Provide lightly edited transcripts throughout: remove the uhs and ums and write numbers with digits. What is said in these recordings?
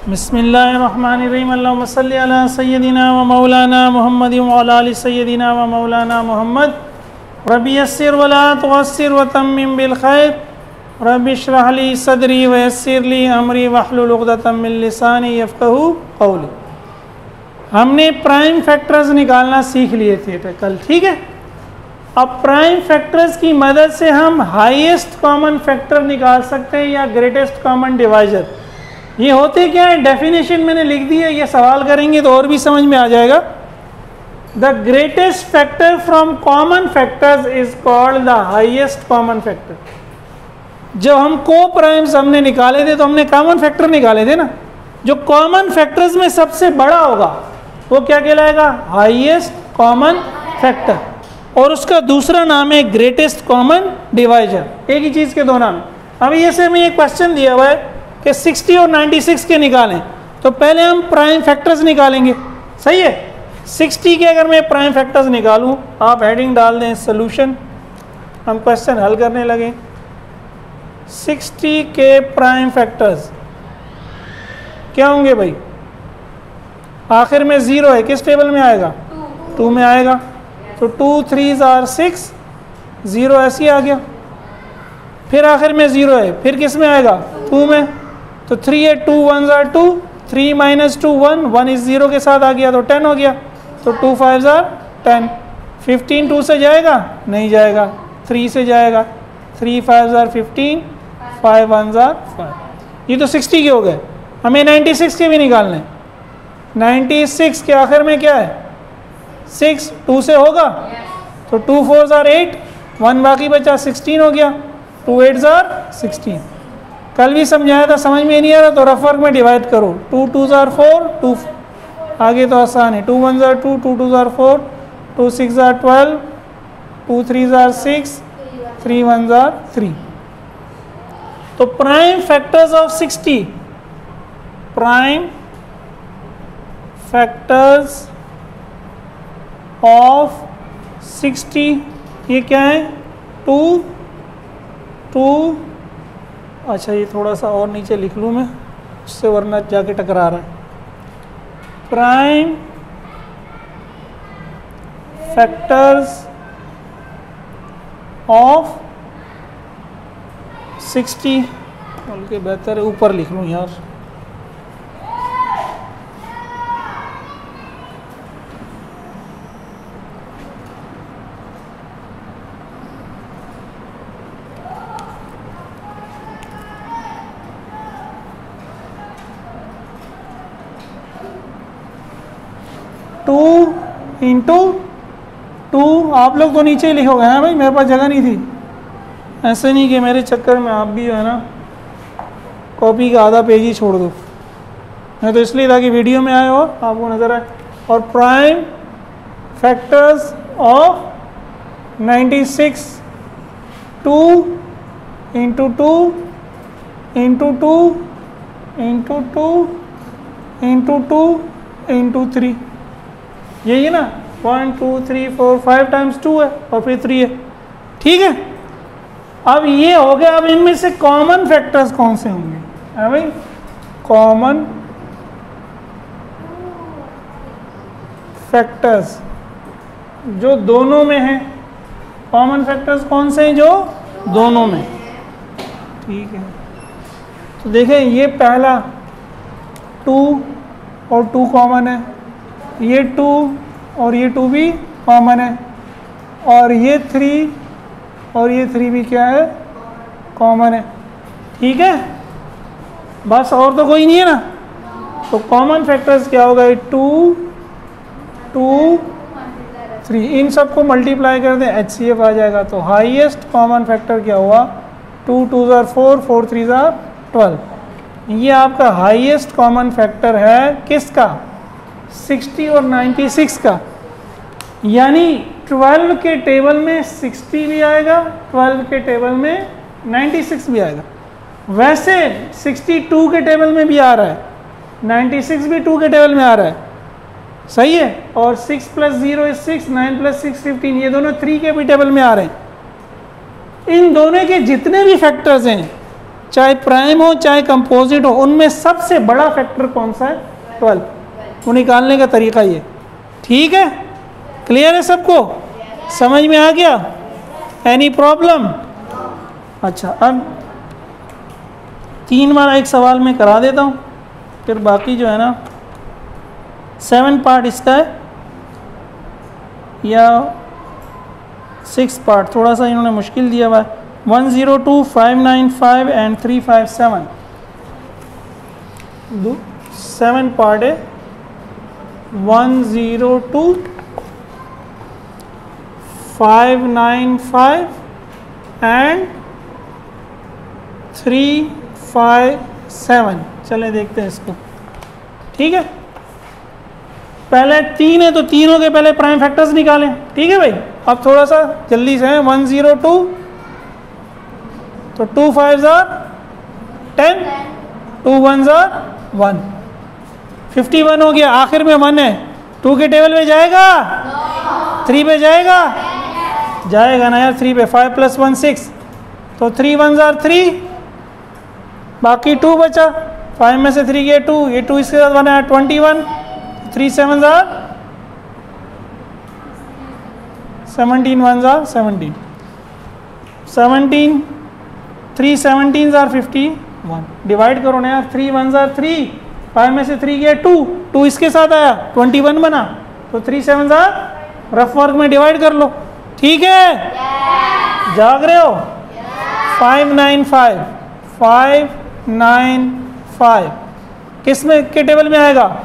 बिस्मिल्लाहिर्रहमानिर्रहीम अल्लाहुम्मा सल्लि अला सय्यदिना व मौलाना मुहम्मद व अला आलि सय्यदिना व मौलाना मुहम्मद रब्बि यस्सिर व ला तुअस्सिर व तम्मिम बिल खैर रब्बि इश्रह ली सदरी व यस्सिर ली अमरी वहलुल उक़दतम मिन लिसानी यफ़क़हू क़ौली। हमने प्राइम फैक्टर्स निकालना सीख लिए थे कल, ठीक है। अब प्राइम फैक्टर्स की मदद से हम हाईएस्ट कॉमन फैक्टर निकाल सकते हैं या ग्रेटेस्ट कॉमन डिवाइजर। ये होते क्या है, डेफिनेशन मैंने लिख दी है, ये सवाल करेंगे तो और भी समझ में आ जाएगा। The greatest factor from common factors is called the highest common factor. जब हम को प्राइम्स हमने निकाले थे तो हमने कॉमन फैक्टर निकाले थे ना, जो कॉमन फैक्टर्स में सबसे बड़ा होगा वो क्या कहलाएगा, हाईएस्ट कॉमन फैक्टर, और उसका दूसरा नाम है ग्रेटेस्ट कॉमन डिवाइजर। एक ही चीज़ के दो नाम। अभी ऐसे हमें एक क्वेश्चन दिया हुआ है कि 60 और 96 के निकालें, तो पहले हम प्राइम फैक्टर्स निकालेंगे, सही है। 60 के अगर मैं प्राइम फैक्टर्स निकालूं, आप हेडिंग डाल दें सॉल्यूशन, हम क्वेश्चन हल करने लगे। 60 के प्राइम फैक्टर्स क्या होंगे भाई, आखिर में 0 है, किस टेबल में आएगा, 2 में आएगा, तो 2 3s are 6, 0 ऐसे ही आ गया। फिर आखिर में 0 है, फिर किस में आएगा, 2 में, तो 3 है, 2 1s are 2, 3 - 2 1, 1 इस 0 के साथ आ गया तो 10 हो गया, तो 2 5s are 10। 15 2 से जाएगा, नहीं जाएगा, 3 से जाएगा, 3 5s are 15, 5 1s are 5। ये तो 60 के हो गए। हमें 96 के भी निकालने। 96 के आखिर में क्या है, 6, 2 से होगा, तो 2 4s are 8, 1 बाकी बचा, 16 हो गया, 2 8s are 16। कल भी समझाया था, समझ में नहीं आ रहा तो रफ वर्क में डिवाइड करो, 2 2s are 4, 2 आगे तो आसान है, 2 1s are 2, 2 2s are 4, 2 6s are 12, 2 3s are 6, 3 1s are 3। तो prime factors of 60, prime factors of 60 ये क्या है, 2 2, अच्छा ये थोड़ा सा और नीचे लिख लूँ मैं, उससे वरना जाके टकरा रहा है। प्राइम फैक्टर्स ऑफ 60, बल्कि बेहतर है ऊपर लिख लूँ यार, इंटू 2, आप लोग तो नीचे ही लिखोगे हैं भाई, मेरे पास जगह नहीं थी। ऐसे नहीं कि मेरे चक्कर में आप भी जो है ना कॉपी का आधा पेज ही छोड़ दो, मैं तो इसलिए था कि वीडियो में आए और आपको नज़र आए। और prime factors of 96, 2 into 2 into 2 into 2 into 2 into 3, यही है ना, 1 2 3 4 5 टाइम्स 2 है और फिर 3 है, ठीक है। अब ये हो गया। अब इनमें से कॉमन फैक्टर्स कौन से होंगे, है भाई, कॉमन फैक्टर्स जो दोनों में है। कॉमन फैक्टर्स कौन से हैं, जो दोनों में, ठीक है। तो देखें, ये पहला 2 और 2 कॉमन है, ये 2 और ये 2 भी कॉमन है, और ये 3 और ये 3 भी क्या है, कॉमन है, ठीक है। बस और तो कोई नहीं है ना। तो कॉमन फैक्टर्स क्या होगा, 2 2 3, इन सबको मल्टीप्लाई कर दें, HCF आ जाएगा। तो हाईएस्ट कॉमन फैक्टर क्या हुआ, 2 2s are 4, 4 3s are 12। ये आपका हाईएस्ट कॉमन फैक्टर है किसका, 60 और 96 का। यानी 12 के टेबल में 60 भी आएगा, 12 के टेबल में 96 भी आएगा। वैसे 62 के टेबल में भी आ रहा है, 96 भी 2 के टेबल में आ रहा है, सही है। और 6 + 0 is 6, 9 + 6 15, ये दोनों 3 के भी टेबल में आ रहे हैं। इन दोनों के जितने भी फैक्टर्स हैं चाहे प्राइम हो चाहे कंपोजिट हो, उनमें सबसे बड़ा फैक्टर कौन सा है? 12। वो निकालने का तरीका ये, ठीक है? क्लियर है सबको? समझ में आ गया? Any problem? अच्छा, अब 3 बार एक सवाल में करा देता हूँ, फिर बाकी जो है ना 7 पार्ट इसका है या 6 पार्ट, थोड़ा सा इन्होंने मुश्किल दिया हुआ है। 102, 595 एंड 357 7 पार्ट है। 102, 595 एंड 357। चले देखते हैं इसको, ठीक है? पहले 3 है तो तीनों के पहले प्राइम फैक्टर्स निकालें, ठीक है भाई? अब थोड़ा सा जल्दी से है। 102 तो 2 5s are 10, 2 1s are 1, 51 हो गया। आखिर में 1 है, 2 के टेबल में जाएगा? 3 पे जाएगा? जाएगा ना यार 3 पे। 5 + 1 6, तो 3 1s are 3, बाकी 2 बचा। 5 में से 3 गया 2, ये 2 इसके साथ 1 है 21, 3 7s are 17, 1s are 17, 17, 3 17s are 51। Divide करो ना यार, 3 1s are 3, 5 में से 3 गया 2, 2 इसके साथ आया 21 बना, तो 3 7s are, रफ वर्क में डिवाइड कर लो, ठीक है? जाग रहे हो? 595, 595 किस में के टेबल में आएगा?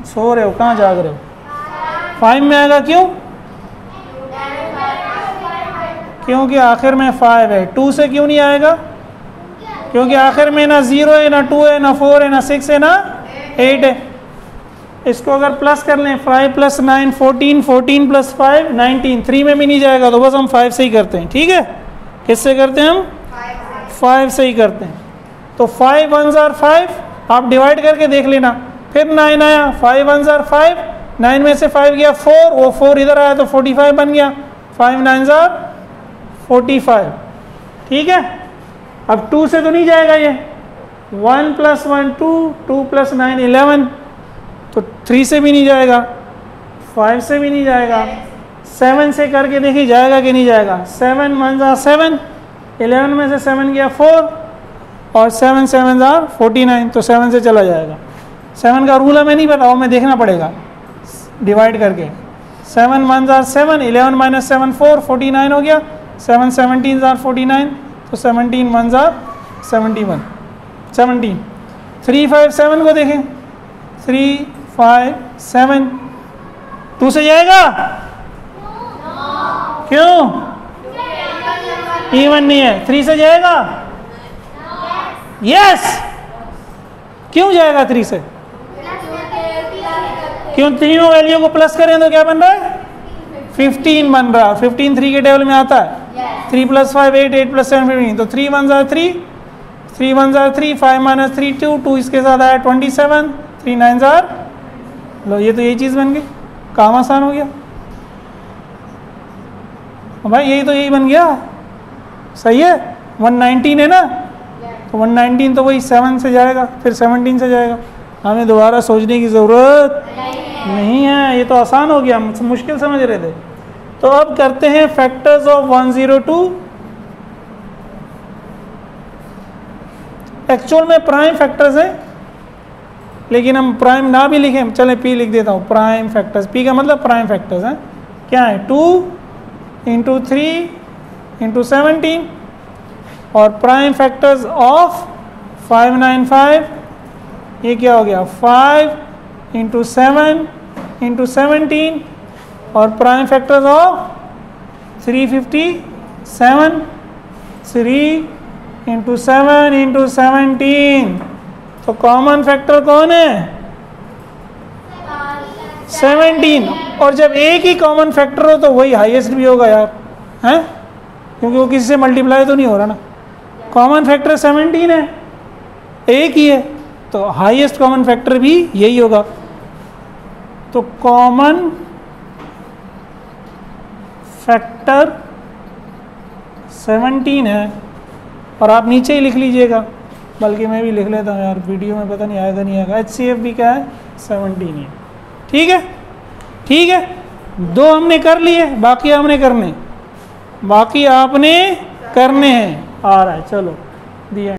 सो रहे हो, कहाँ जाग रहे हो? 5 में आएगा। क्यों? क्योंकि आखिर में 5 है। 2 से क्यों नहीं आएगा? क्योंकि आखिर में ना 0 है, ना 2 है, ना 4 है, ना 6 है, ना 8 है। इसको अगर प्लस कर लें, 5 + 9 14, 14 + 5 19, 3 में भी नहीं जाएगा, तो बस हम 5 से ही करते हैं, ठीक है? किससे करते हैं हम? 5 से ही करते हैं। तो 5 1s are 5, आप डिवाइड करके देख लेना। फिर 9 आया, 5 1s are 5, 9 में से 5 गया 4, वो 4 इधर आया तो 45 बन गया। 5 9s are 45, ठीक है? अब 2 से तो नहीं जाएगा ये, 1 + 1 2, 2 + 9 11, तो 3 से भी नहीं जाएगा, 5 से भी नहीं जाएगा, 7 से करके देखिए जाएगा कि नहीं जाएगा। 7 1s are 7, 11 में से 7 गया 4, और 7 7s are 49, तो 7 से चला जाएगा। 7 का रूल हमें नहीं पता, हमें देखना पड़ेगा डिवाइड करके। 7 1s are 7, 11 - 7 4, 49 हो गया। 7 17s are 49, तो 17 1s are 71, 17। 3 5 7 को देखें, 3 5 7, 2 से जाएगा? क्यों? इवन नहीं है। 3 से जाएगा? यस। क्यों जाएगा 3 से? क्यों? तीनों वैल्यू को प्लस करें तो क्या बन रहा है? 15 बन रहा है। 15 3 के टेबल में आता है। 3 + 5 8, 8 + 7 15, तो 3 1s are 3, 3 1s are 3, 5 - 3 2, 2 इसके साथ आया 27, 3 9s are, लो ये तो यही चीज़ बन गई। काम आसान हो गया भाई, यही तो यही बन गया, सही है? 119 है ना, तो 119 तो वही 7 से जाएगा, फिर 17 से जाएगा। हमें दोबारा सोचने की ज़रूरत नहीं है, ये तो आसान हो गया, मुश्किल समझ रहे थे। तो अब करते हैं फैक्टर्स ऑफ 102। एक्चुअल में प्राइम फैक्टर्स हैं, लेकिन हम प्राइम ना भी लिखें, चले पी लिख देता हूँ। प्राइम फैक्टर्स, पी का मतलब प्राइम फैक्टर्स हैं। क्या है? 2 × 3 × 17, और प्राइम फैक्टर्स ऑफ 595, ये क्या हो गया? 5 × 7 × 17, और प्राइम फैक्टर्स ऑफ 357, 3 × 7 × 17। तो कॉमन फैक्टर कौन है? 17। और जब एक ही कॉमन फैक्टर हो तो वही हाईएस्ट भी होगा यार, हैं? क्योंकि वो किसी से मल्टीप्लाई तो नहीं हो रहा ना। कॉमन फैक्टर 17 है, एक ही है, तो हाईएस्ट कॉमन फैक्टर भी यही होगा। तो कॉमन फैक्टर 17 है, और आप नीचे ही लिख लीजिएगा, बल्कि मैं भी लिख लेता हूँ यार, वीडियो में पता नहीं आएगा नहीं आएगा। HCF भी क्या है 17 ही। ठीक है, ठीक है, 2 हमने कर लिए, बाकी आपने करने हैं, आ रहा है। चलो दिया।